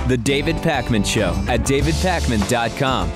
The David Pakman Show at davidpakman.com.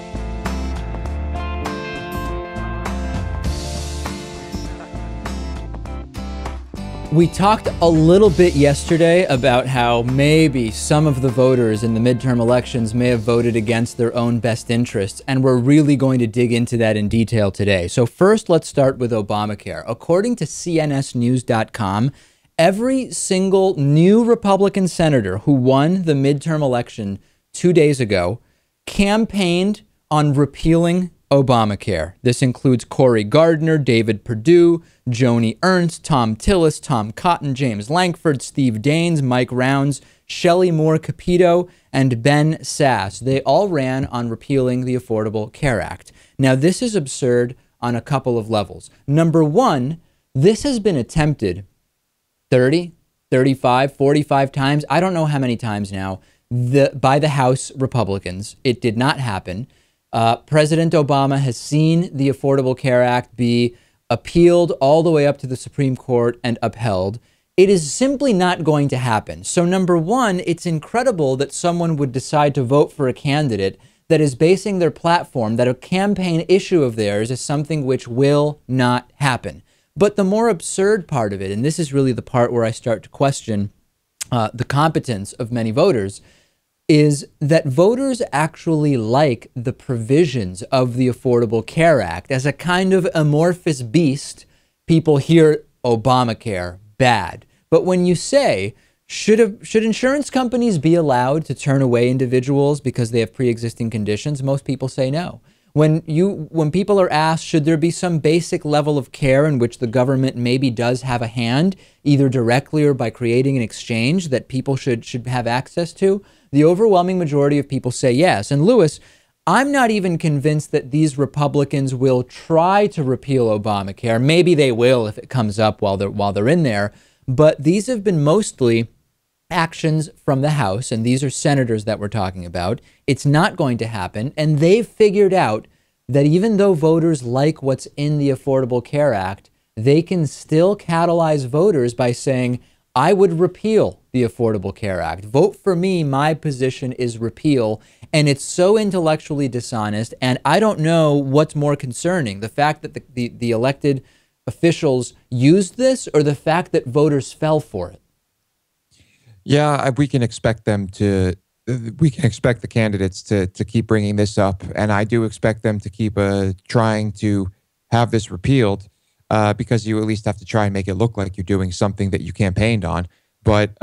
We talked a little bit yesterday about how maybe some of the voters in the midterm elections may have voted against their own best interests, and we're really going to dig into that in detail today. So first, let's start with Obamacare. According to cnsnews.com, every single new Republican senator who won the midterm election 2 days ago campaigned on repealing Obamacare. This includes Cory Gardner, David Perdue, Joni Ernst, Tom Tillis, Tom Cotton, James Lankford, Steve Daines, Mike Rounds, Shelley Moore Capito, and Ben Sass. They all ran on repealing the Affordable Care Act. Now, this is absurd on a couple of levels. Number one, this has been attempted 30, 35, 45 times. I don't know how many times now by the House Republicans. It did not happen. President Obama has seen the Affordable Care Act be appealed all the way up to the Supreme Court and upheld. It is simply not going to happen. So number one, it's incredible that someone would decide to vote for a candidate that is basing their platform, that a campaign issue of theirs is something which will not happen. But the more absurd part of it, and this is really the part where I start to question the competence of many voters, is that voters actually like the provisions of the Affordable Care Act. As a kind of amorphous beast, people hear Obamacare, bad. But when you say, should insurance companies be allowed to turn away individuals because they have pre-existing conditions, most people say no. When people are asked, should there be some basic level of care in which the government maybe does have a hand, either directly or by creating an exchange that people should have access to, the overwhelming majority of people say yes. And Lewis, I'm not even convinced that these Republicans will try to repeal Obamacare. Maybe they will if it comes up while they're in there. But these have been mostly actions from the House, and these are senators that we're talking about. It's not going to happen. And they've figured out that even though voters like what's in the Affordable Care Act, they can still catalyze voters by saying, I would repeal the Affordable Care Act. Vote for me. My position is repeal. And it's so intellectually dishonest. And I don't know what's more concerning, the fact that the elected officials used this or the fact that voters fell for it. Yeah, we can expect the candidates to keep bringing this up. And I do expect them to keep trying to have this repealed. Because you at least have to try and make it look like you're doing something that you campaigned on. But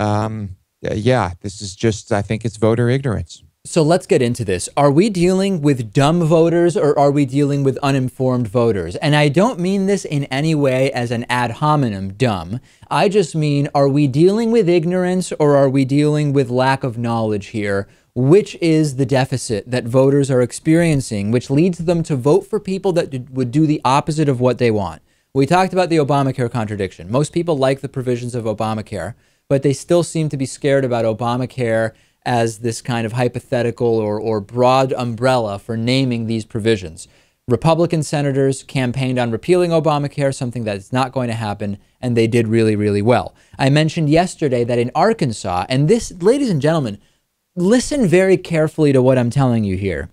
yeah, this is just, I think it's voter ignorance. So let's get into this. Are we dealing with dumb voters or are we dealing with uninformed voters? And I don't mean this in any way as an ad hominem dumb. I just mean, are we dealing with ignorance or are we dealing with lack of knowledge here? Which is the deficit that voters are experiencing, which leads them to vote for people that would do the opposite of what they want. We talked about the Obamacare contradiction. Most people like the provisions of Obamacare, but they still seem to be scared about Obamacare as this kind of hypothetical or broad umbrella for naming these provisions. Republican senators campaigned on repealing Obamacare, something that is not going to happen, and they did really, really well. I mentioned yesterday that in Arkansas, and this, ladies and gentlemen, listen very carefully to what I'm telling you here.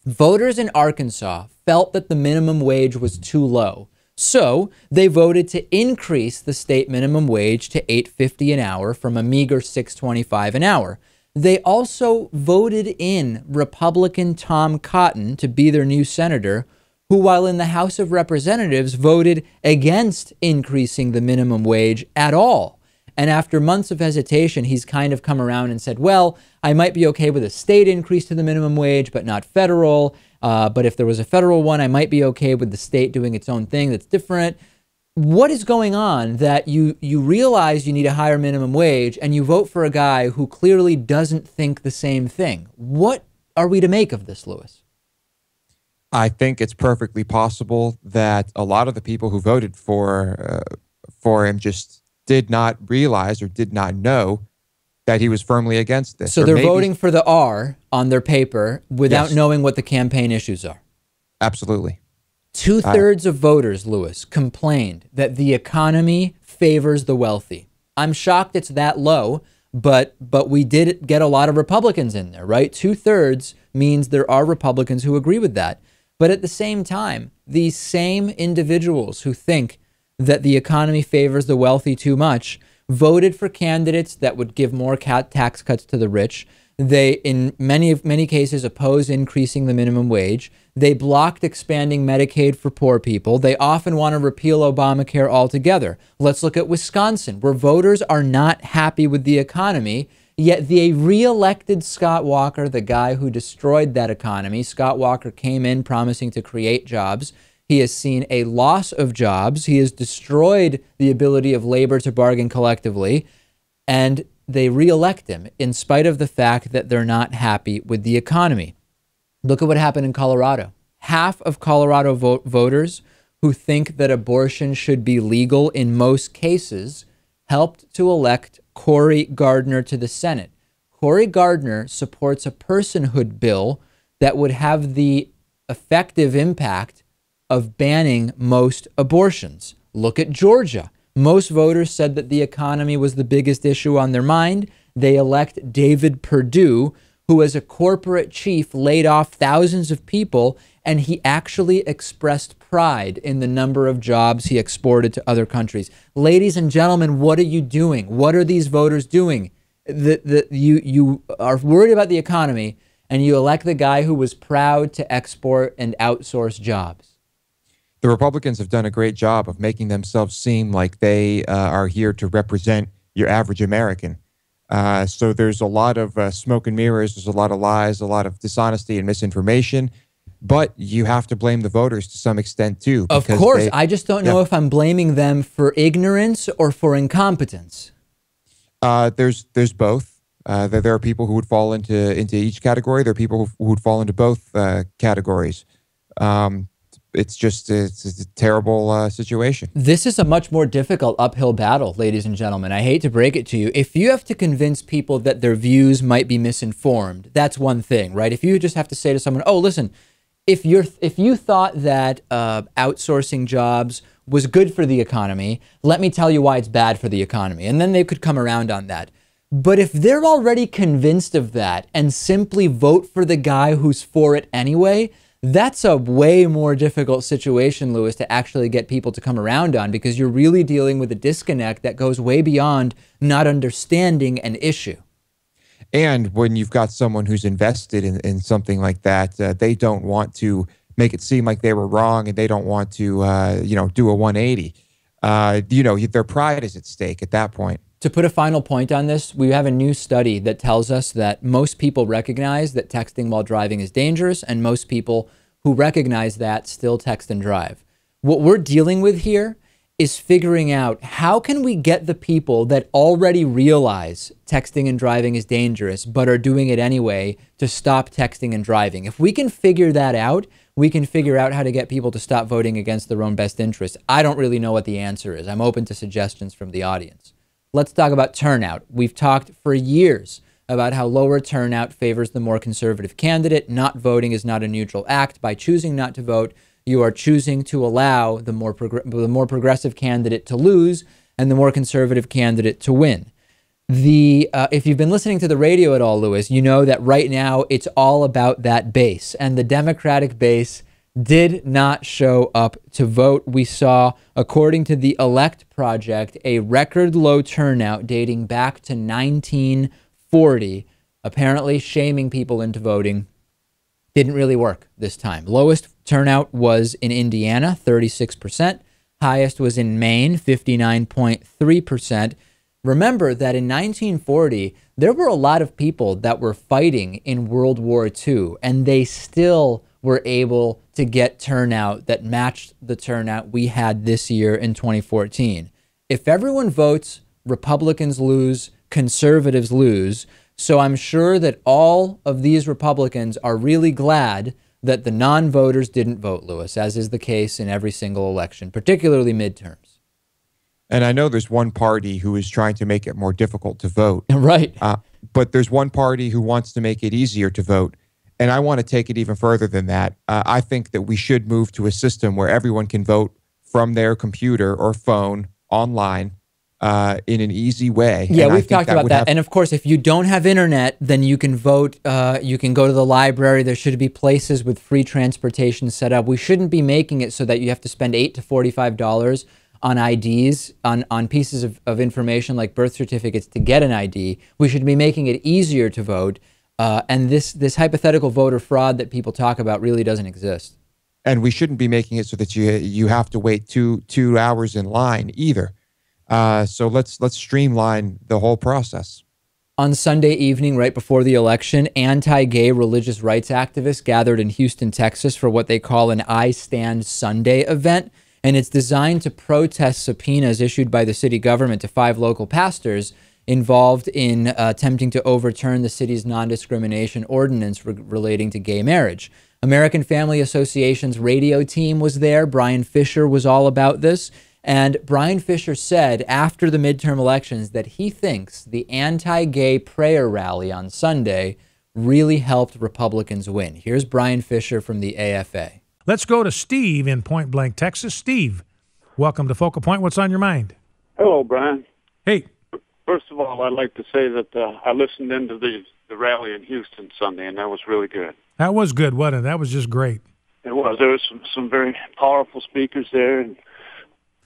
Voters in Arkansas felt that the minimum wage was too low. So they voted to increase the state minimum wage to $8.50 an hour from a meager $6.25 an hour. They also voted in Republican Tom Cotton to be their new senator, who, while in the House of Representatives, voted against increasing the minimum wage at all. And after months of hesitation, he's kind of come around and said, well, I might be okay with a state increase to the minimum wage, but not federal. But if there was a federal one, I might be okay with the state doing its own thing that's different. What is going on that you realize you need a higher minimum wage and you vote for a guy who clearly doesn't think the same thing? What are we to make of this, Lewis? I think it's perfectly possible that a lot of the people who voted for him just did not realize or did not know that he was firmly against this. So they're voting for the R on their paper without knowing what the campaign issues are. Absolutely. 2/3 of voters, Lewis, complained that the economy favors the wealthy. I'm shocked it's that low, But we did get a lot of Republicans in there, right? 2/3 means there are Republicans who agree with that. But at the same time, these same individuals who think that the economy favors the wealthy too much voted for candidates that would give more tax cuts to the rich. They, in many cases, oppose increasing the minimum wage. They blocked expanding Medicaid for poor people. They often want to repeal Obamacare altogether. Let's look at Wisconsin, where voters are not happy with the economy, yet they re-elected Scott Walker, the guy who destroyed that economy. Scott Walker came in promising to create jobs. He has seen a loss of jobs. He has destroyed the ability of labor to bargain collectively. And they re-elect him in spite of the fact that they're not happy with the economy. Look at what happened in Colorado. Half of Colorado voters who think that abortion should be legal in most cases helped to elect Cory Gardner to the Senate. Cory Gardner supports a personhood bill that would have the effective impact of banning most abortions. Look at Georgia. Most voters said that the economy was the biggest issue on their mind. They elect David Perdue, who as a corporate chief laid off thousands of people, and he actually expressed pride in the number of jobs he exported to other countries. Ladies and gentlemen, what are you doing? What are these voters doing? You are worried about the economy, and you elect the guy who was proud to export and outsource jobs. The Republicans have done a great job of making themselves seem like they are here to represent your average American. So there's a lot of smoke and mirrors. There's a lot of lies, a lot of dishonesty and misinformation. But you have to blame the voters to some extent, too. Of course. I just don't know if I'm blaming them for ignorance or for incompetence. There's both. There are people who would fall into each category. There are people who would fall into both categories. It's a terrible situation. This is a much more difficult uphill battle, ladies and gentlemen. I hate to break it to you. If you have to convince people that their views might be misinformed, that's one thing, right? If you just have to say to someone, oh, listen, if you thought that outsourcing jobs was good for the economy, let me tell you why it's bad for the economy. And then they could come around on that. But if they're already convinced of that and simply vote for the guy who's for it anyway, that's a way more difficult situation, Lewis, to actually get people to come around on, because you're really dealing with a disconnect that goes way beyond not understanding an issue. And when you've got someone who's invested in something like that, they don't want to make it seem like they were wrong, and they don't want to, do a 180. Their pride is at stake at that point. To put a final point on this, we have a new study that tells us that most people recognize that texting while driving is dangerous, and most people who recognize that still text and drive. What we're dealing with here is figuring out how can we get the people that already realize texting and driving is dangerous but are doing it anyway to stop texting and driving. If we can figure that out, we can figure out how to get people to stop voting against their own best interests. I don't really know what the answer is. I'm open to suggestions from the audience. Let's talk about turnout. We've talked for years about how lower turnout favors the more conservative candidate. Not voting is not a neutral act. By choosing not to vote, you are choosing to allow the more progressive candidate to lose and the more conservative candidate to win. If you've been listening to the radio at all, Lewis, you know that right now it's all about that base, and the Democratic base did not show up to vote. We saw, according to the Elect Project, a record low turnout dating back to 1940, apparently shaming people into voting. Didn't really work this time. Lowest turnout was in Indiana, 36%. Highest was in Maine, 59.3%. Remember that in 1940, there were a lot of people that were fighting in World War II, and they still were able to get turnout that matched the turnout we had this year in 2014. If everyone votes, Republicans lose, conservatives lose. So I'm sure that all of these Republicans are really glad that the non-voters didn't vote, Lewis, as is the case in every single election, particularly midterms. And I know there's one party who is trying to make it more difficult to vote. Right. But there's one party who wants to make it easier to vote. And I want to take it even further than that. I think that we should move to a system where everyone can vote from their computer or phone online in an easy way. Yeah, and we've talked about that. And of course, if you don't have internet, then you can vote. You can go to the library. There should be places with free transportation set up. We shouldn't be making it so that you have to spend $8 to $45 on IDs, on pieces of information like birth certificates to get an ID. We should be making it easier to vote. And this hypothetical voter fraud that people talk about really doesn't exist. And we shouldn't be making it so that you have to wait two hours in line either. So let's streamline the whole process. On Sunday evening, right before the election, anti-gay religious rights activists gathered in Houston, Texas for what they call an I Stand Sunday event. And it's designed to protest subpoenas issued by the city government to 5 local pastors involved in attempting to overturn the city's non-discrimination ordinance relating to gay marriage. American Family Association's radio team was there. Bryan Fischer was all about this. And Bryan Fischer said after the midterm elections that he thinks the anti-gay prayer rally on Sunday really helped Republicans win. Here's Bryan Fischer from the AFA. Let's go to Steve in Point Blank, Texas. Steve, welcome to Focal Point. What's on your mind? Hello, Brian. Hey. First of all, I'd like to say that I listened into the rally in Houston Sunday, and that was really good. That was good, wasn't it? That was just great. It was. There was some very powerful speakers there. And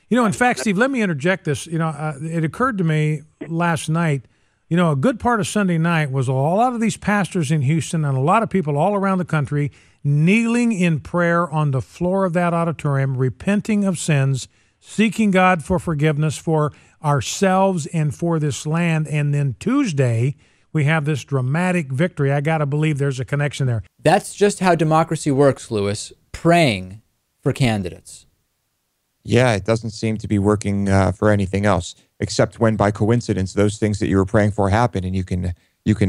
in fact, Steve, let me interject this. It occurred to me last night, a good part of Sunday night was a lot of these pastors in Houston and a lot of people all around the country kneeling in prayer on the floor of that auditorium, repenting of sins, seeking God for forgiveness for ourselves and for this land. And then Tuesday, we have this dramatic victory. I got to believe there's a connection there. That's just how democracy works, Lewis. Praying for candidates. Yeah, it doesn't seem to be working for anything else, except when by coincidence those things that you were praying for happen, and you can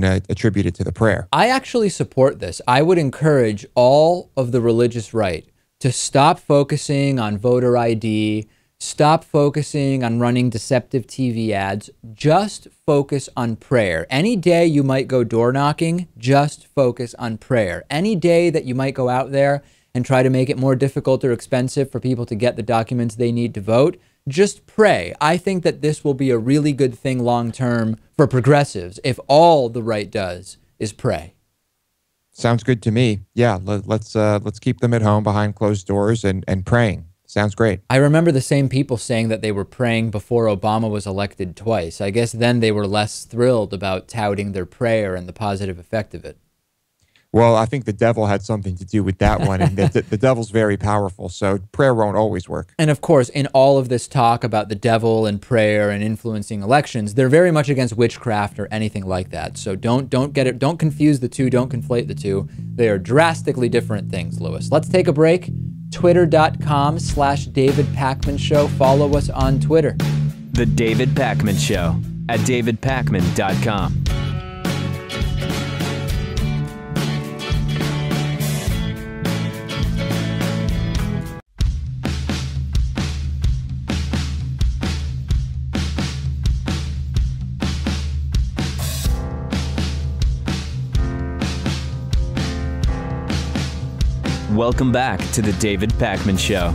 attribute it to the prayer. I actually support this. I would encourage all of the religious right to stop focusing on voter ID, stop focusing on running deceptive TV ads, just focus on prayer. Any day you might go door knocking, just focus on prayer. Any day that you might go out there and try to make it more difficult or expensive for people to get the documents they need to vote, just pray. I think that this will be a really good thing long term for progressives if all the right does is pray. Sounds good to me. Yeah, let's keep them at home behind closed doors and praying. Sounds great. I remember the same people saying that they were praying before Obama was elected twice. I guess then they were less thrilled about touting their prayer and the positive effect of it. Well, I think the devil had something to do with that one, and the devil's very powerful, so prayer won't always work. And of course, in all of this talk about the devil and prayer and influencing elections, they're very much against witchcraft or anything like that. So don't confuse the two, don't conflate the two. They are drastically different things, Lewis. Let's take a break. Twitter.com/David Pakman Show. Follow us on Twitter. The David Pakman Show at davidpakman.com. Welcome back to the David Pakman Show.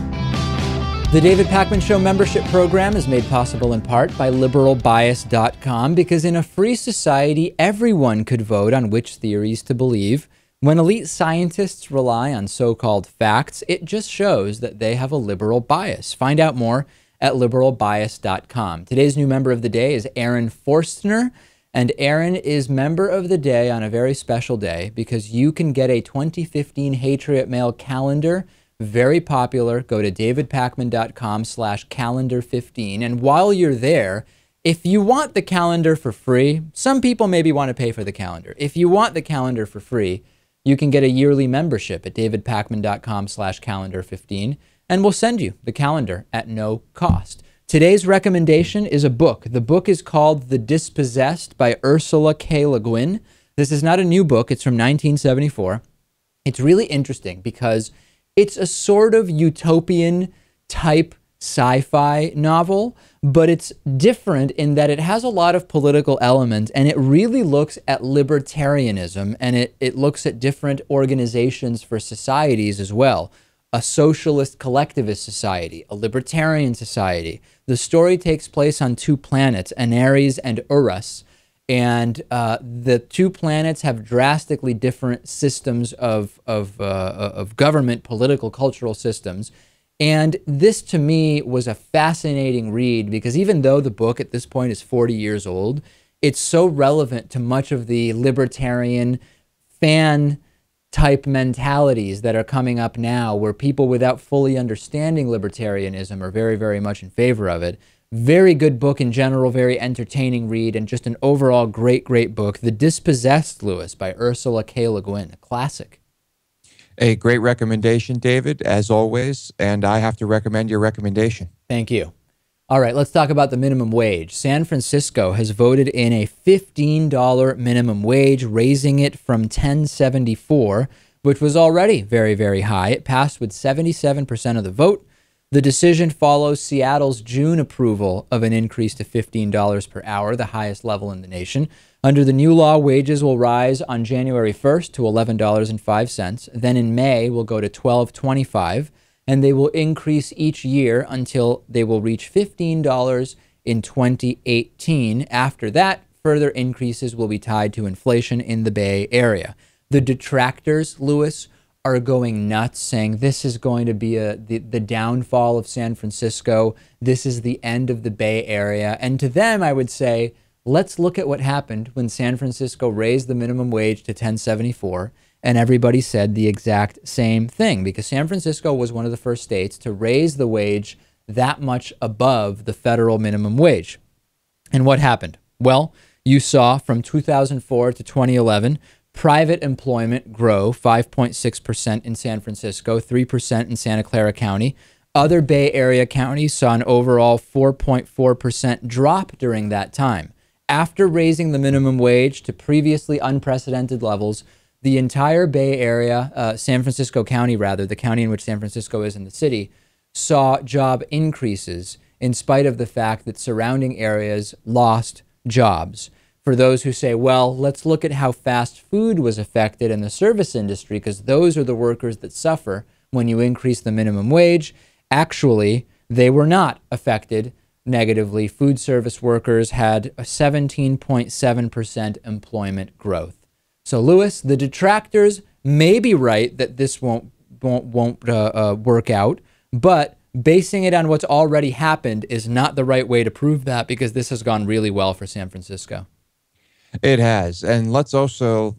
The David Pakman Show membership program is made possible in part by liberalbias.com because in a free society, everyone could vote on which theories to believe. When elite scientists rely on so-called facts, it just shows that they have a liberal bias. Find out more at liberalbias.com. Today's new member of the day is Aaron Forstner. And Aaron is member of the day on a very special day because you can get a 2015 Patriot Mail calendar, very popular. Go to davidpakman.com/calendar15. And while you're there, if you want the calendar for free, some people maybe want to pay for the calendar. If you want the calendar for free, you can get a yearly membership at davidpakman.com/calendar15, and we'll send you the calendar at no cost. Today's recommendation is a book. The book is called The Dispossessed by Ursula K. Leguin. This is not a new book. It's from 1974. It's really interesting because it's a sort of utopian type sci-fi novel, but it's different in that it has a lot of political elements and it really looks at libertarianism and it looks at different organizations for societies as well. a socialist collectivist society, a libertarian society. The story takes place on two planets, Aneres and Urus, and the two planets have drastically different systems of government, political, cultural systems. And this, to me, was a fascinating read because even though the book at this point is 40 years old, it's so relevant to much of the libertarian fan type mentalities that are coming up now, where people without fully understanding libertarianism are very, very much in favor of it. Very good book in general, very entertaining read, and just an overall great, great book. The Dispossessed, Lewis, by Ursula K. Leguin, a classic. A great recommendation, David, as always, and I have to recommend your recommendation. Thank you. All right, let's talk about the minimum wage. San Francisco has voted in a $15 minimum wage, raising it from $10.74, which was already very, very high. It passed with 77% of the vote. The decision follows Seattle's June approval of an increase to $15 per hour, the highest level in the nation. Under the new law, wages will rise on January 1st to $11.05. Then in May, will go to $12.25, and they will increase each year until they will reach $15 in 2018. After that, further increases will be tied to inflation in the Bay Area. The detractors, Lewis, are going nuts, saying this is going to be the downfall of San Francisco. This is the end of the Bay Area. And to them, I would say, let's look at what happened when San Francisco raised the minimum wage to $10.74, and everybody said the exact same thing, because San Francisco was one of the first states to raise the wage that much above the federal minimum wage. And what happened? Well, you saw from 2004 to 2011, private employment grow 5.6% in San Francisco, 3% in Santa Clara County. Other Bay Area counties saw an overall 4.4% drop during that time. After raising the minimum wage to previously unprecedented levels, the entire Bay Area, San Francisco County rather, the county in which San Francisco is in the city, saw job increases in spite of the fact that surrounding areas lost jobs. For those who say, well, let's look at how fast food was affected in the service industry, because those are the workers that suffer when you increase the minimum wage. Actually, they were not affected negatively. Food service workers had a 17.7% employment growth. So, Lewis, the detractors may be right that this won't work out, but basing it on what's already happened is not the right way to prove that, because this has gone really well for San Francisco. It has. And let's also,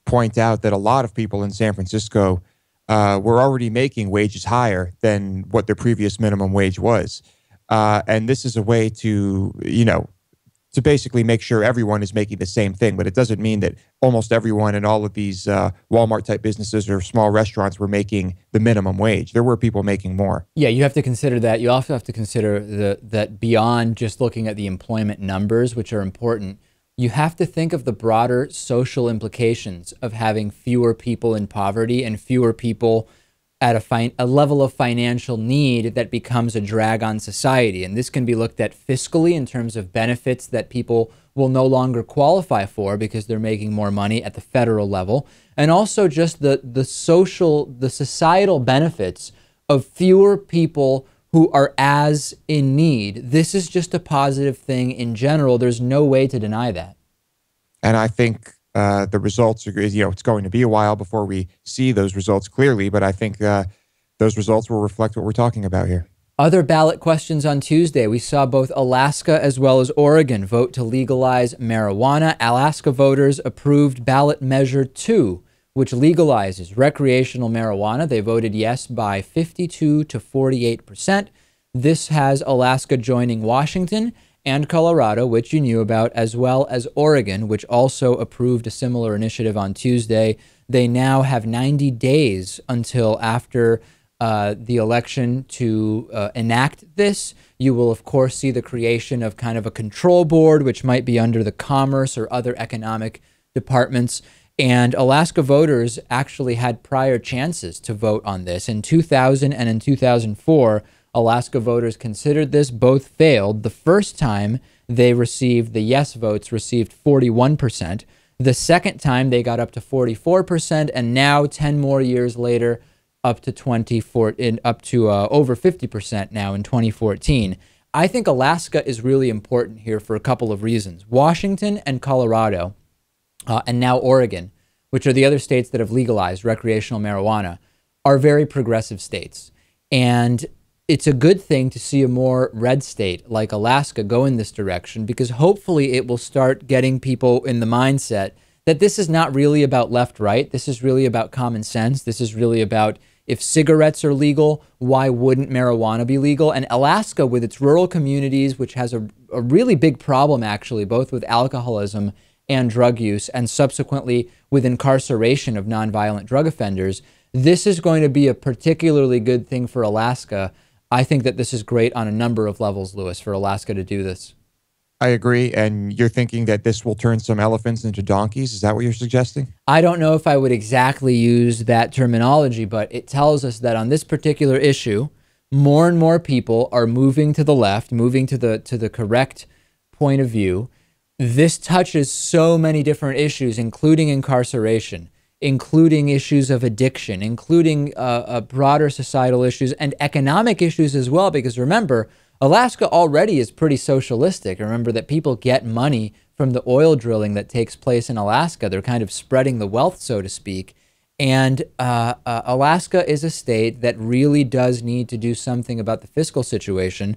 point out that a lot of people in San Francisco were already making wages higher than what their previous minimum wage was. And this is a way to basically make sure everyone is making the same thing. But it doesn't mean that almost everyone in all of these Walmart-type businesses or small restaurants were making the minimum wage. There were people making more. Yeah, you have to consider that. You also have to consider that beyond just looking at the employment numbers, which are important, you have to think of the broader social implications of having fewer people in poverty and fewer people at a level of financial need that becomes a drag on society. And this can be looked at fiscally in terms of benefits that people will no longer qualify for because they're making more money at the federal level. And also just the societal benefits of fewer people who are as in need. This is just a positive thing in general. There's no way to deny that. And I think the results are, it's going to be a while before we see those results clearly, but I think those results will reflect what we're talking about here. Other ballot questions on Tuesday. We saw both Alaska as well as Oregon vote to legalize marijuana. Alaska voters approved ballot measure 2, which legalizes recreational marijuana. They voted yes by 52 to 48%. This has Alaska joining Washington and Colorado, which you knew about, as well as Oregon, which also approved a similar initiative on Tuesday. They now have 90 days until after the election to enact this. You will, of course, see the creation of kind of a control board, which might be under the Commerce or other economic departments. And Alaska voters actually had prior chances to vote on this. In 2000 and in 2004, Alaska voters considered this. Both failed. The first time they received the yes votes received 41%. The second time they got up to 44%. And now, 10 more years later, up to over 50% now in 2014. I think Alaska is really important here for a couple of reasons. Washington and Colorado, and now Oregon, which are the other states that have legalized recreational marijuana, are very progressive states. And it's a good thing to see a more red state like Alaska go in this direction, because hopefully it will start getting people in the mindset that this is not really about left-right. This is really about common sense. This is really about, if cigarettes are legal, why wouldn't marijuana be legal? And Alaska, with its rural communities, which has a really big problem, actually, both with alcoholism and drug use, and subsequently with incarceration of nonviolent drug offenders, this is going to be a particularly good thing for Alaska. I think that this is great on a number of levels, Louis, for Alaska to do this. I agree. And you're thinking that this will turn some elephants into donkeys? Is that what you're suggesting? I don't know if I would exactly use that terminology, but it tells us that on this particular issue, more and more people are moving to the left, moving to the correct point of view. This touches so many different issues, including incarceration, including issues of addiction, including broader societal issues and economic issues as well, because remember, Alaska already is pretty socialistic. Remember that people get money from the oil drilling that takes place in Alaska. They're kind of spreading the wealth, so to speak. And Alaska is a state that really does need to do something about the fiscal situation.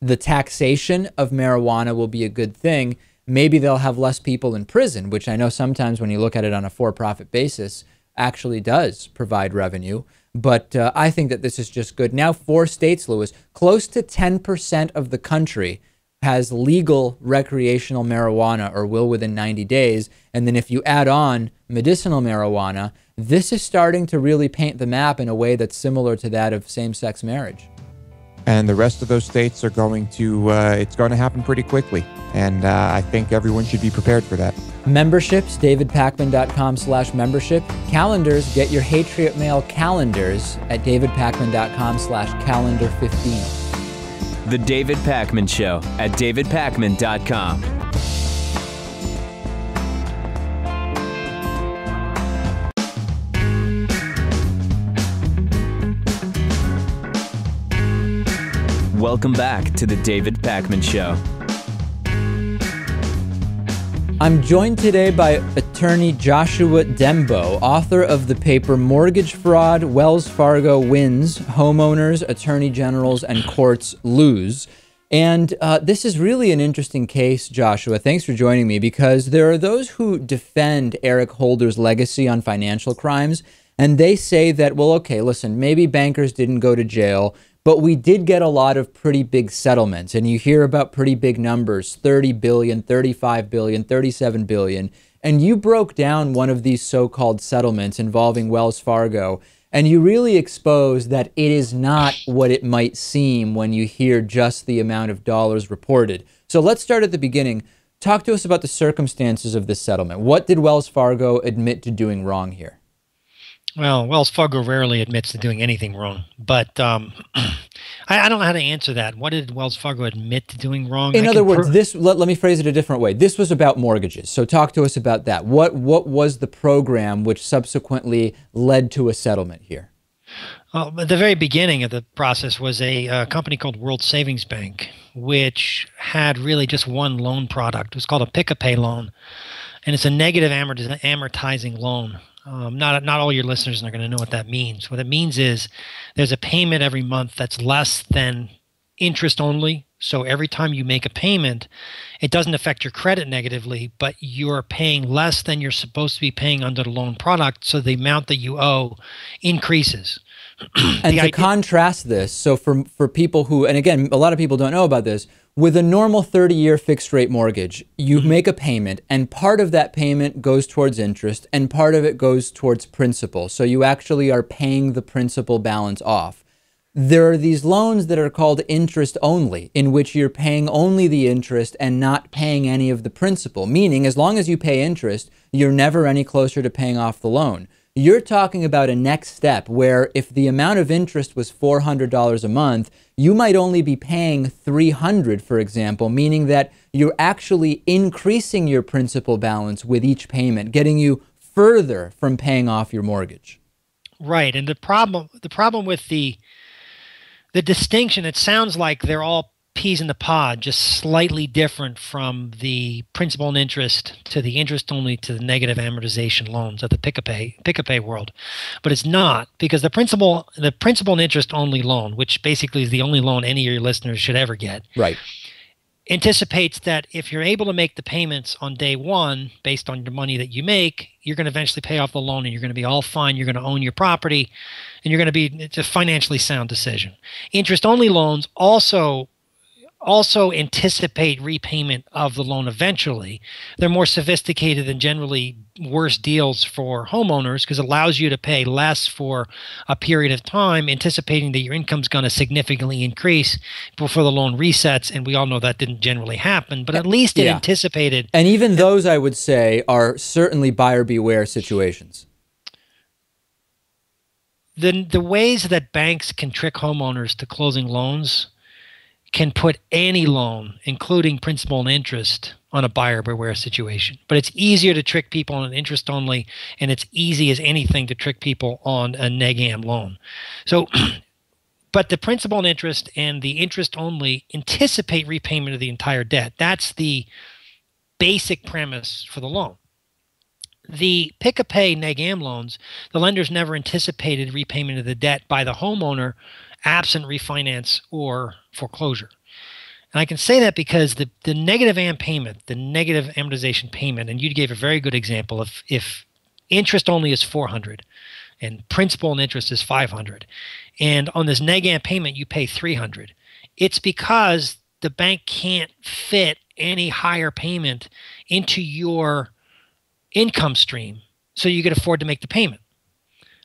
The taxation of marijuana will be a good thing. Maybe they'll have less people in prison, which I know sometimes when you look at it on a for-profit basis actually does provide revenue. But I think that this is just good. Now, 4 states, Louis, close to 10% of the country has legal recreational marijuana, or will within 90 days. And then if you add on medicinal marijuana, this is starting to really paint the map in a way that's similar to that of same-sex marriage. And the rest of those states are going to, it's going to happen pretty quickly. And I think everyone should be prepared for that. Memberships, davidpakman.com/membership. Calendars, get your Patriot Mail calendars at davidpakman.com/calendar15. The David Pakman Show at davidpakman.com. Welcome back to the David Pakman Show. I'm joined today by attorney Joshua Denbeaux, author of the paper Mortgage Fraud, Wells Fargo Wins, Homeowners, Attorney Generals, and Courts Lose. And this is really an interesting case, Joshua. Thanks for joining me, because there are those who defend Eric Holder's legacy on financial crimes, and they say that, well, okay, listen, maybe bankers didn't go to jail, but we did get a lot of pretty big settlements, and you hear about pretty big numbers, 30 billion, 35 billion, 37 billion. And you broke down one of these so-called settlements involving Wells Fargo, and you really exposed that it is not what it might seem when you hear just the amount of dollars reported. So let's start at the beginning. Talk to us about the circumstances of this settlement. What did Wells Fargo admit to doing wrong here? Well, Wells Fargo rarely admits to doing anything wrong, but I don't know how to answer that. What did Wells Fargo admit to doing wrong? In other words, let me phrase it a different way. This was about mortgages, so talk to us about that. What was the program which subsequently led to a settlement here? Well, at the very beginning of the process was a company called World Savings Bank, which had really just one loan product. It was called a pick-a-pay loan, and it's a negative amortizing loan. Not all your listeners are going to know what that means. What it means is there's a payment every month that's less than interest only. So every time you make a payment, it doesn't affect your credit negatively, but you're paying less than you're supposed to be paying under the loan product. So the amount that you owe increases. And to contrast this, so for people who, and again, a lot of people don't know about this, with a normal 30-year fixed rate mortgage, you make a payment, and part of that payment goes towards interest, and part of it goes towards principal. So you actually are paying the principal balance off. There are these loans that are called interest only, in which you're paying only the interest and not paying any of the principal, meaning as long as you pay interest, you're never any closer to paying off the loan. You're talking about a next step where if the amount of interest was $400 a month, you might only be paying $300, for example, meaning that you're actually increasing your principal balance with each payment, getting you further from paying off your mortgage. Right. And the problem with the distinction, it sounds like they're all peas in the pod, just slightly different from the principal and interest to the interest only to the negative amortization loans of the pick-a-pay world. But it's not, because the principal and interest only loan, which basically is the only loan any of your listeners should ever get. Right. Anticipates that if you're able to make the payments on day one based on the money that you make, you're going to eventually pay off the loan and you're going to be all fine. You're going to own your property and it's a financially sound decision. Interest-only loans also anticipate repayment of the loan eventually. They're more sophisticated and generally worse deals for homeowners because it allows you to pay less for a period of time, anticipating that your income's going to significantly increase before the loan resets. And we all know that didn't generally happen, but at least it anticipated. And even those, I would say, are certainly buyer beware situations. The ways that banks can trick homeowners to closing loans can put any loan, including principal and interest, on a buyer beware situation. But it's easier to trick people on an interest only, and it's easy as anything to trick people on a neg-am loan. So, but the principal and interest and the interest only anticipate repayment of the entire debt. That's the basic premise for the loan. The pick-a-pay neg-am loans, the lenders never anticipated repayment of the debt by the homeowner absent refinance or foreclosure. And I can say that because the negative AM payment, the negative amortization payment, and you gave a very good example of if interest only is $400 and principal and interest is $500, and on this neg AM payment you pay $300, it's because the bank can't fit any higher payment into your income stream so you can afford to make the payment.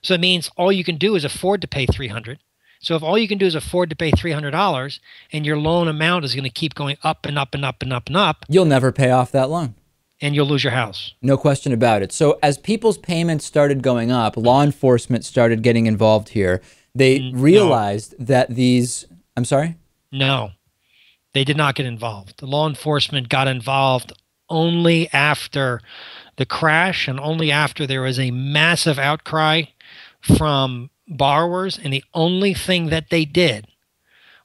So it means all you can do is afford to pay $300. So if all you can do is afford to pay $300 and your loan amount is going to keep going up and up and up and up and up, you'll never pay off that loan. And you'll lose your house. No question about it. So as people's payments started going up, law enforcement started getting involved here. They realized that these... I'm sorry? No, they did not get involved. The law enforcement got involved only after the crash and only after there was a massive outcry from borrowers, and the only thing that they did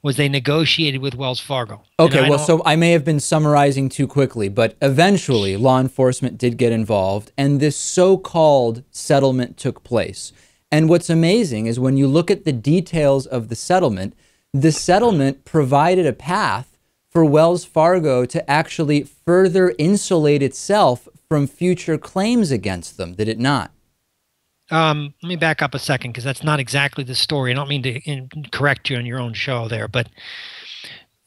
was they negotiated with Wells Fargo. Okay, well, so I may have been summarizing too quickly, but eventually law enforcement did get involved, and this so-called settlement took place. And what's amazing is when you look at the details of the settlement provided a path for Wells Fargo to actually further insulate itself from future claims against them, did it not? Let me back up a second because that's not exactly the story. I don't mean to correct you on your own show there, but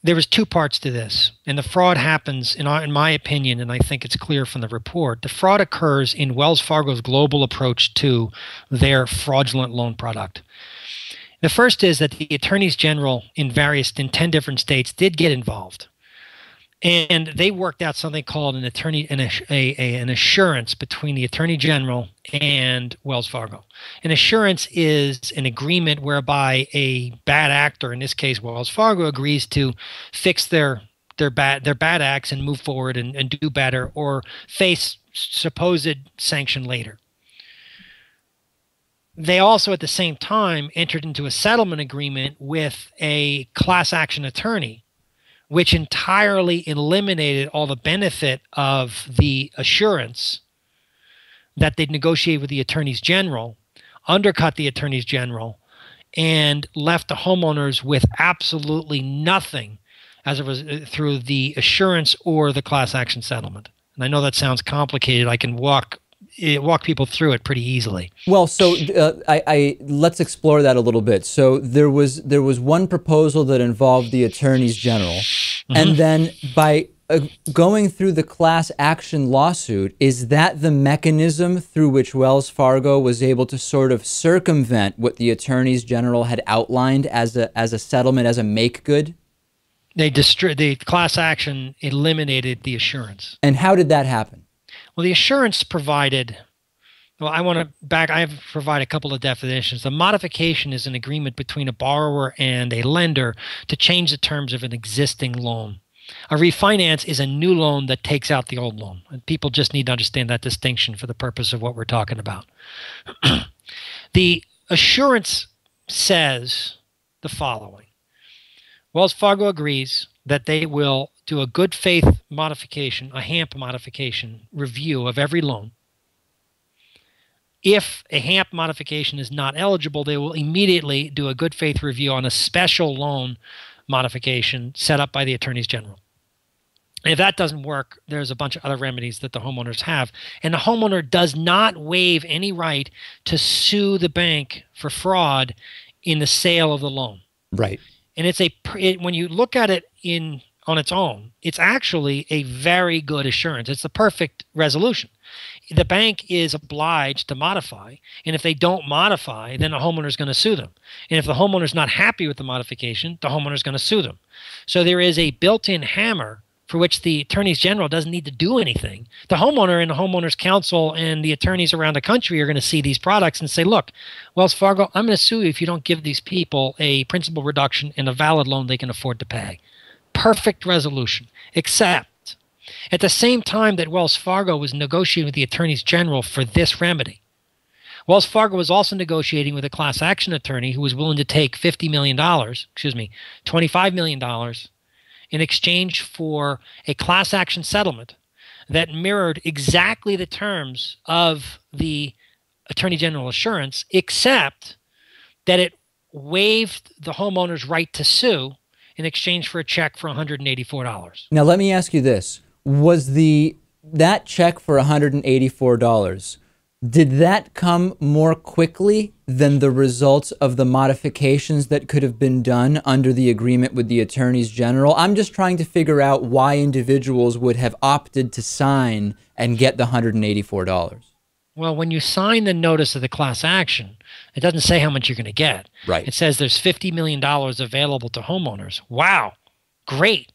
there was two parts to this. And the fraud happens, in my opinion, and I think it's clear from the report, the fraud occurs in Wells Fargo's global approach to their fraudulent loan product. The first is that the attorneys general in 10 different states did get involved. And they worked out something called an assurance between the Attorney General and Wells Fargo. An assurance is an agreement whereby a bad actor, in this case Wells Fargo, agrees to fix their bad acts and move forward and do better or face supposed sanction later. They also at the same time entered into a settlement agreement with a class action attorney, which entirely eliminated all the benefit of the assurance that they'd negotiate with the attorneys general, undercut the attorneys general, and left the homeowners with absolutely nothing through the assurance or the class action settlement. And I know that sounds complicated. I can walk people through it pretty easily. Well, so let's explore that a little bit. So there was one proposal that involved the attorneys general, and then by going through the class action lawsuit, is that the mechanism through which Wells Fargo was able to sort of circumvent what the attorneys general had outlined as a settlement, as a make good? The class action eliminated the assurance. And how did that happen? Well, the assurance provided, I provide a couple of definitions. The modification is an agreement between a borrower and a lender to change the terms of an existing loan. A refinance is a new loan that takes out the old loan. And people just need to understand that distinction for the purpose of what we're talking about. The assurance says the following. Wells Fargo agrees that they will do a good faith modification, a HAMP modification review of every loan. If a HAMP modification is not eligible, they will immediately do a good faith review on a special loan modification set up by the attorneys general. And if that doesn't work, there's a bunch of other remedies that the homeowners have. And the homeowner does not waive any right to sue the bank for fraud in the sale of the loan. Right. And when you look at it on its own, it's actually a very good assurance. It's the perfect resolution. The bank is obliged to modify, and if they don't modify, then the homeowner is going to sue them. And if the homeowner is not happy with the modification, the homeowner is going to sue them. So there is a built-in hammer for which the attorneys general doesn't need to do anything. The homeowner and the homeowners council and the attorneys around the country are going to see these products and say, look, Wells Fargo, I'm going to sue you if you don't give these people a principal reduction and a valid loan they can afford to pay. Perfect resolution, except at the same time that Wells Fargo was negotiating with the attorneys general for this remedy, Wells Fargo was also negotiating with a class action attorney who was willing to take $25 million in exchange for a class action settlement that mirrored exactly the terms of the attorney general assurance, except that it waived the homeowner's right to sue in exchange for a check for $184. Now, let me ask you this. Was that check for $184, did that come more quickly than the results of the modifications that could have been done under the agreement with the attorneys general? I'm just trying to figure out why individuals would have opted to sign and get the $184. Well, when you sign the notice of the class action, it doesn't say how much you're going to get. Right. It says there's $50 million available to homeowners. Wow, great.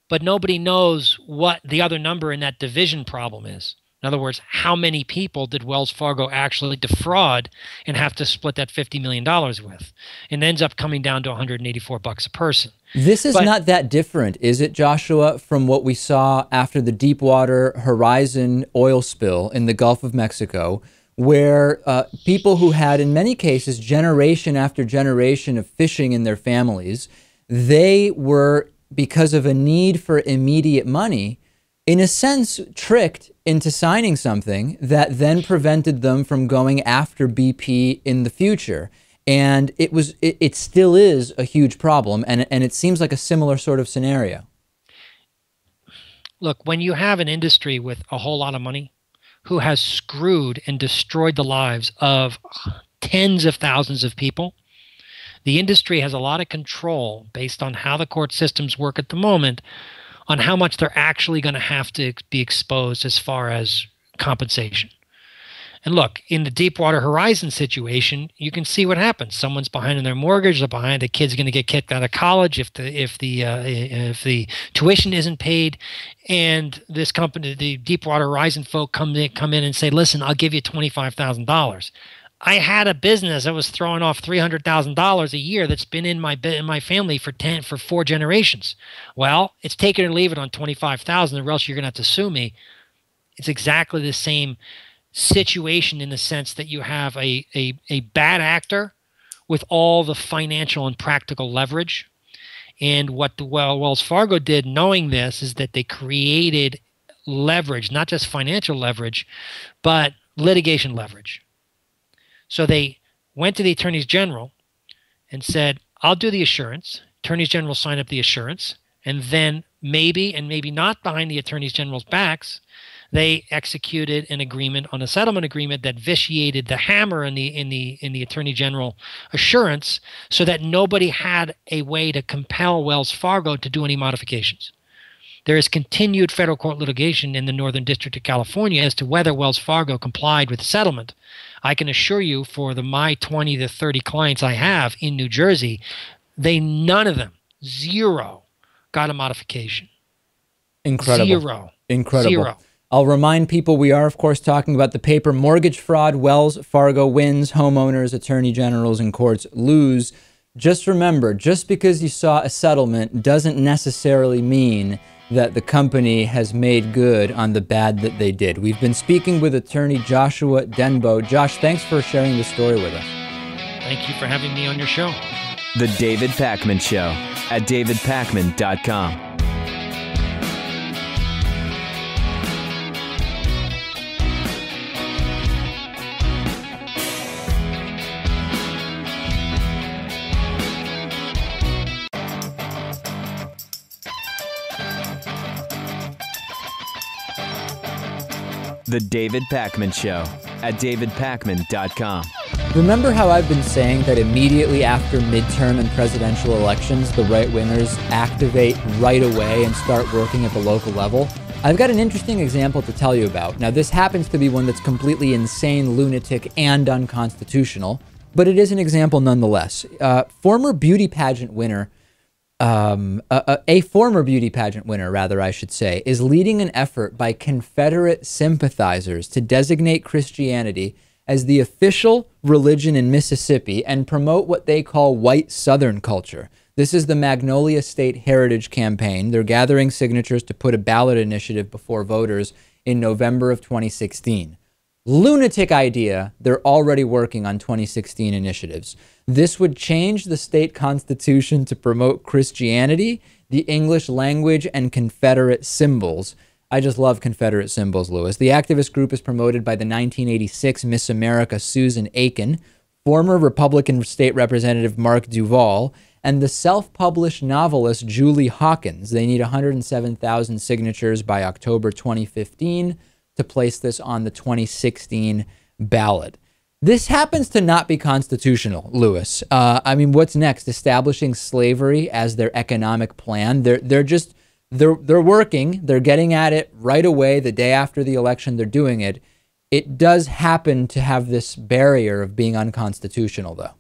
But nobody knows what the other number in that division problem is. In other words, how many people did Wells Fargo actually defraud and have to split that $50 million with? And it ends up coming down to $184 a person. This is not that different, is it, Joshua, from what we saw after the Deepwater Horizon oil spill in the Gulf of Mexico, where people who had, in many cases, generation after generation of fishing in their families, they were, because of a need for immediate money, in a sense, tricked into signing something that then prevented them from going after BP in the future. And it still is a huge problem, and it seems like a similar sort of scenario. Look, when you have an industry with a whole lot of money who has screwed and destroyed the lives of tens of thousands of people, the industry has a lot of control based on how the court systems work at the moment on how much they're actually going to have to be exposed as far as compensation. And look, in the Deepwater Horizon situation, you can see what happens. Someone's behind on their mortgage, they're behind. The kid's going to get kicked out of college if the tuition isn't paid. And this company, the Deepwater Horizon folk, come in and say, "Listen, I'll give you $25,000." I had a business that was throwing off $300,000 a year that's been in my family for 4 generations. Well, it's take it or leave it on $25,000, or else you're going to have to sue me. It's exactly the same situation in the sense that you have a bad actor with all the financial and practical leverage. And what Wells Fargo did, knowing this, is that they created leverage, not just financial leverage, but litigation leverage. So they went to the attorneys general and said, I'll do the assurance. Attorneys general sign up the assurance. And then maybe and maybe not behind the attorneys general's backs, they executed an agreement on a settlement agreement that vitiated the hammer in the attorney general assurance, so that nobody had a way to compel Wells Fargo to do any modifications. There is continued federal court litigation in the Northern District of California as to whether Wells Fargo complied with the settlement. I can assure you, for my 20 to 30 clients I have in New Jersey, none of them, zero, got a modification. Incredible. Zero. Incredible. Zero. I'll remind people we are, of course, talking about the paper Mortgage Fraud, Wells Fargo Wins, Homeowners, Attorney Generals, and Courts Lose. Just remember, just because you saw a settlement doesn't necessarily mean that the company has made good on the bad that they did. We've been speaking with attorney Joshua Denbeaux. Josh, thanks for sharing the story with us. Thank you for having me on your show. The David Pakman Show at davidpakman.com. The David Pakman Show at davidpakman.com. Remember how I've been saying that immediately after midterm and presidential elections, the right-wingers activate right away and start working at the local level? I've got an interesting example to tell you about. Now, this happens to be one that's completely insane, lunatic, and unconstitutional, but it is an example nonetheless. Former beauty pageant winner a former beauty pageant winner, rather, I should say, is leading an effort by Confederate sympathizers to designate Christianity as the official religion in Mississippi and promote what they call white Southern culture. This is the Magnolia State Heritage Campaign. They're gathering signatures to put a ballot initiative before voters in November of 2016. Lunatic idea. They're already working on 2016 initiatives. This would change the state constitution to promote Christianity, the English language, and Confederate symbols. I just love Confederate symbols, Lewis. The activist group is promoted by the 1986 Miss America Susan Aiken, former Republican State Representative Mark Duval, and the self-published novelist Julie Hawkins. They need 107,000 signatures by October 2015 to place this on the 2016 ballot. This happens to not be constitutional, Lewis. I mean, what's next? Establishing slavery as their economic plan? They're working. They're getting at it right away. The day after the election, they're doing it. It does happen to have this barrier of being unconstitutional, though.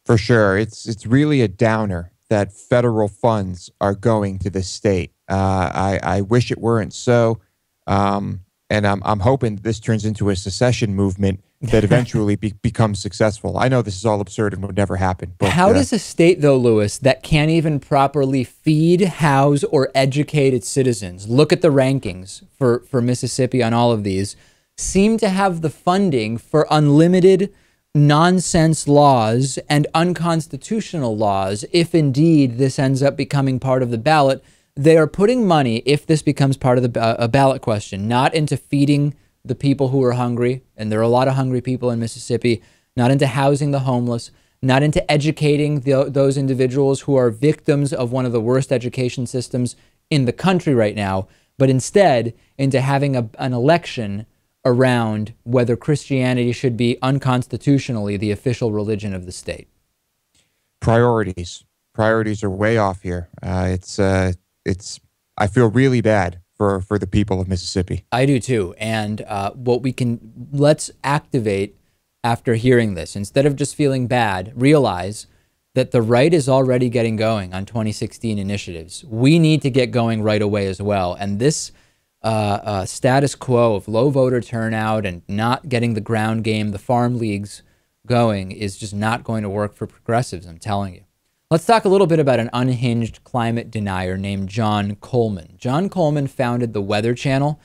For sure. It's really a downer that federal funds are going to this state. I wish it weren't so. And I'm hoping this turns into a secession movement that eventually becomes successful. I know this is all absurd and would never happen. But how does a state, though, Lewis, that can't even properly feed, house, or educate its citizens, look at the rankings for Mississippi on all of these, seem to have the funding for unlimited nonsense laws and unconstitutional laws if indeed this ends up becoming part of the ballot? They are putting money, if this becomes part of a ballot question, not into feeding the people who are hungry, and there are a lot of hungry people in Mississippi, not into housing the homeless, not into educating those individuals who are victims of one of the worst education systems in the country right now, but instead into having an election around whether Christianity should be unconstitutionally the official religion of the state. Priorities are way off here. I feel really bad for the people of Mississippi. I do too. And let's activate after hearing this. Instead of just feeling bad, realize that the right is already getting going on 2016 initiatives. We need to get going right away as well. And this status quo of low voter turnout and not getting the ground game, the farm leagues going, is just not going to work for progressives, I'm telling you. Let's talk a little bit about an unhinged climate denier named John Coleman. John Coleman founded the Weather Channel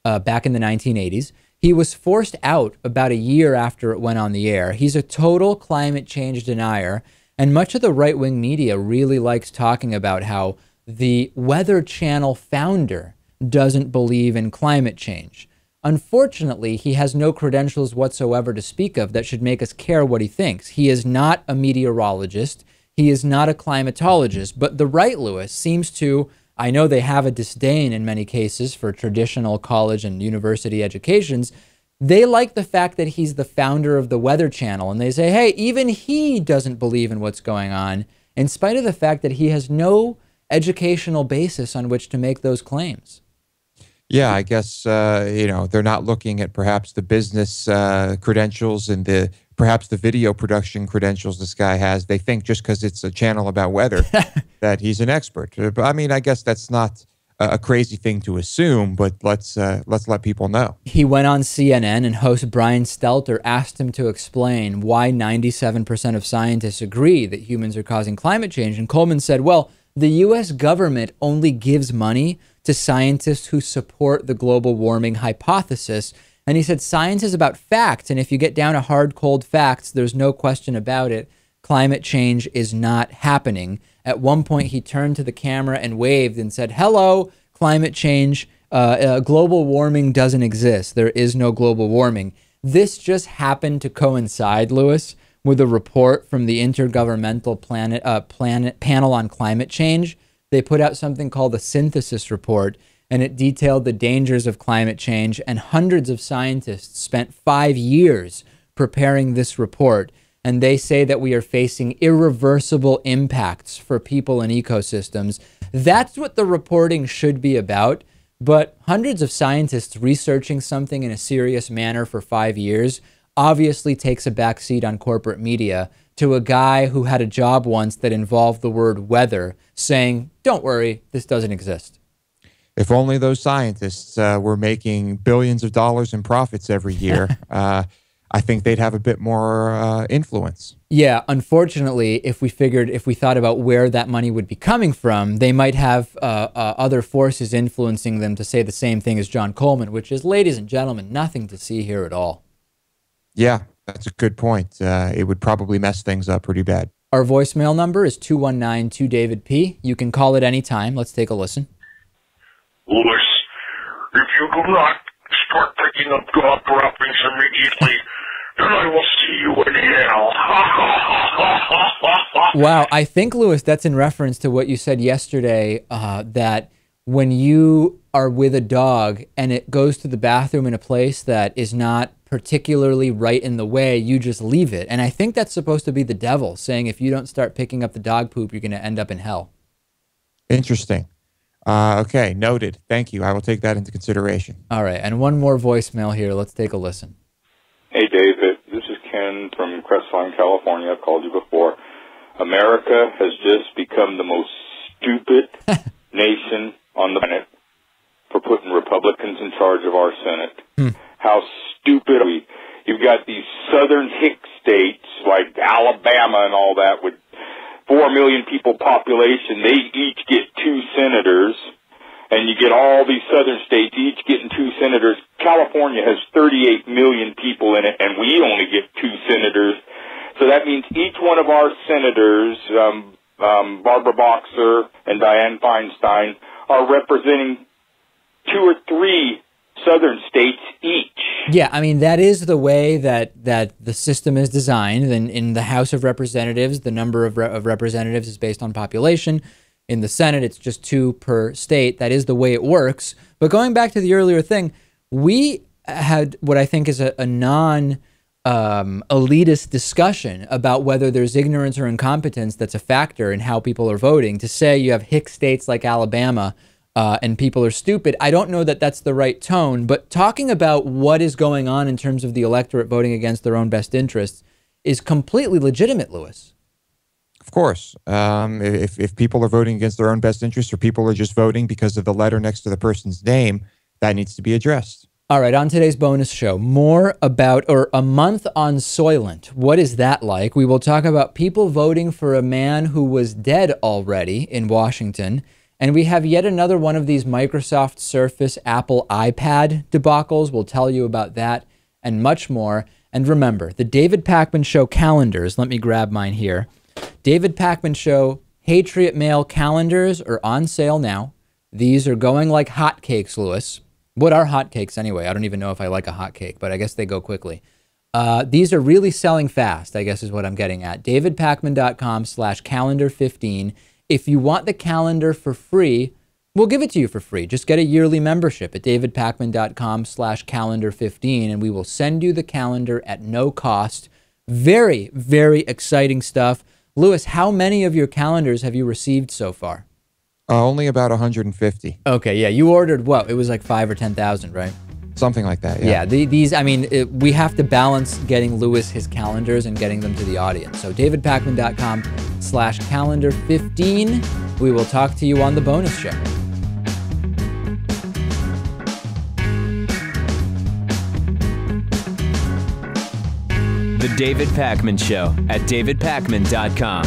back in the 1980s. He was forced out about a year after it went on the air. He's a total climate change denier, and much of the right-wing media really likes talking about how the Weather Channel founder doesn't believe in climate change. Unfortunately, he has no credentials whatsoever to speak of that should make us care what he thinks. He is not a meteorologist. He is not a climatologist, but the right, Lewis, seems to, I know they have a disdain in many cases for traditional college and university educations. They like the fact that he's the founder of the Weather Channel, and they say, hey, even he doesn't believe in what's going on, in spite of the fact that he has no educational basis on which to make those claims. Yeah, I guess, they're not looking at perhaps the business credentials and perhaps the video production credentials this guy has. They think just because it's a channel about weather that he's an expert. But I mean, I guess that's not a crazy thing to assume, but let's let people know. He went on CNN and host Brian Stelter asked him to explain why 97% of scientists agree that humans are causing climate change. And Coleman said, well, the U.S. government only gives money to scientists who support the global warming hypothesis. And he said, science is about facts. And if you get down to hard, cold facts, there's no question about it. Climate change is not happening. At one point, he turned to the camera and waved and said, hello, climate change. Global warming doesn't exist. There is no global warming. This just happened to coincide, Lewis, with a report from the Intergovernmental Panel on Climate Change. They put out something called the Synthesis Report, and it detailed the dangers of climate change, and hundreds of scientists spent 5 years preparing this report. And they say that we are facing irreversible impacts for people and ecosystems. That's what the reporting should be about. But hundreds of scientists researching something in a serious manner for 5 years obviously takes a backseat on corporate media to a guy who had a job once that involved the word weather saying, don't worry, this doesn't exist. If only those scientists were making billions of dollars in profits every year, I think they'd have a bit more influence. Yeah, unfortunately, if we thought about where that money would be coming from, they might have other forces influencing them to say the same thing as John Coleman, which is, ladies and gentlemen, nothing to see here at all. Yeah, that's a good point. It would probably mess things up pretty bad. Our voicemail number is 219-2-DAVID-P. You can call at any time. Let's take a listen. Lewis, if you do not start picking up dog droppings immediately, then I will see you in hell. Wow, I think, Lewis, that's in reference to what you said yesterday, that when you are with a dog and it goes to the bathroom in a place that is not particularly right in the way, you just leave it. And I think that's supposed to be the devil saying if you don't start picking up the dog poop, you're going to end up in hell. Interesting. Okay, noted. Thank you. I will take that into consideration. All right, and one more voicemail here. Let's take a listen. Hey, David. This is Ken from Crestline, California. I've called you before. America has just become the most stupid nation on the planet for putting Republicans in charge of our Senate. How stupid are we? You've got these southern hick states like Alabama and all that with 4 million people population. They each get 2 senators, and you get all these southern states each getting 2 senators. California has 38 million people in it, and we only get 2 senators. So that means each one of our senators, Barbara Boxer and Dianne Feinstein, are representing 2 or 3 southern states each. Yeah, I mean, that is the way that the system is designed. And in the House of Representatives, the number of representatives is based on population. In the Senate, it's just 2 per state. That is the way it works. But going back to the earlier thing, we had what I think is a elitist discussion about whether there's ignorance or incompetence that's a factor in how people are voting. To say you have hick states like Alabama and people are stupid, I don't know that that's the right tone. But talking about what is going on in terms of the electorate voting against their own best interests is completely legitimate, Lewis. Of course. If people are voting against their own best interests, or people are just voting because of the letter next to the person's name, that needs to be addressed. All right, on today's bonus show, more about, or a month on Soylent. What is that like? We will talk about people voting for a man who was dead already in Washington. And we have yet another one of these Microsoft Surface, Apple iPad debacles. We'll tell you about that and much more. And remember, the David Pakman Show calendars, let me grab mine here. David Pakman Show Patriot Mail calendars are on sale now. These are going like hotcakes, Lewis. What are hotcakes anyway? I don't even know if I like a hotcake, but I guess they go quickly. These are really selling fast, I guess is what I'm getting at. davidpakman.com/calendar15. If you want the calendar for free, we'll give it to you for free. Just get a yearly membership at davidpakman.com/calendar15, and we will send you the calendar at no cost. Very, very exciting stuff. Lewis, how many of your calendars have you received so far? Only about 150. Okay, yeah. You ordered what? It was like 5 or 10,000, right? Something like that, yeah. Yeah, these, I mean, we have to balance getting Lewis his calendars and getting them to the audience. So davidpakman.com/calendar15. We will talk to you on the bonus show. The David Pakman Show at davidpakman.com.